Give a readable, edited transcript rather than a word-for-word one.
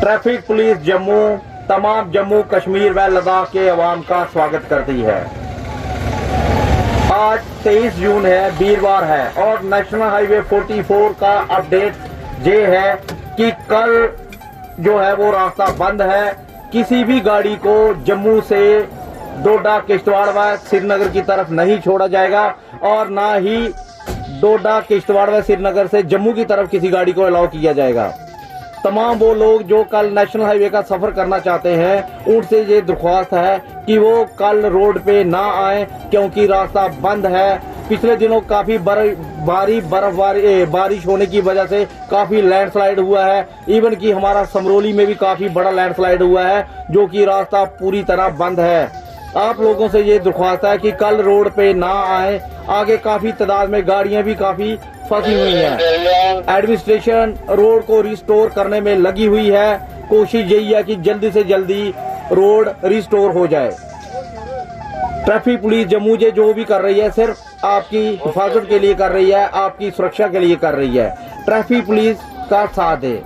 Traffic police Jammu तमाम जम्मू कश्मीर व लद्दाख के अवाम का स्वागत करती है। आज 23 जून है, वीरवार है और नेशनल हाईवे 44 का अपडेट ये है कि कल जो है वो रास्ता बंद है। किसी भी गाड़ी को जम्मू से डोडा किश्तवाड़ व श्रीनगर की तरफ नहीं छोड़ा जाएगा और ना ही डोडा किश्तवाड़ व श्रीनगर से जम्मू की तरफ किसी गाड़ी को अलाउ किया जाएगा। तमाम वो लोग जो कल नेशनल हाईवे का सफर करना चाहते हैं उनसे ये दरख्वास्त है कि वो कल रोड पे ना आए क्योंकि रास्ता बंद है। पिछले दिनों काफी बारिश होने की वजह से काफी लैंडस्लाइड हुआ है। इवन कि हमारा समरोली में भी काफी बड़ा लैंडस्लाइड हुआ है जो कि रास्ता पूरी तरह बंद है। आप लोगों से ये दरख्वास्त है कि कल रोड पे ना आए। आगे काफी तादाद में गाड़ियां भी काफी फंसी हुई हैं। एडमिनिस्ट्रेशन रोड को रिस्टोर करने में लगी हुई है। कोशिश यही है कि जल्दी से जल्दी रोड रिस्टोर हो जाए। ट्रैफिक पुलिस जम्मू जो भी कर रही है सिर्फ आपकी हिफाजत के लिए कर रही है, आपकी सुरक्षा के लिए कर रही है। ट्रैफिक पुलिस का साथ दे।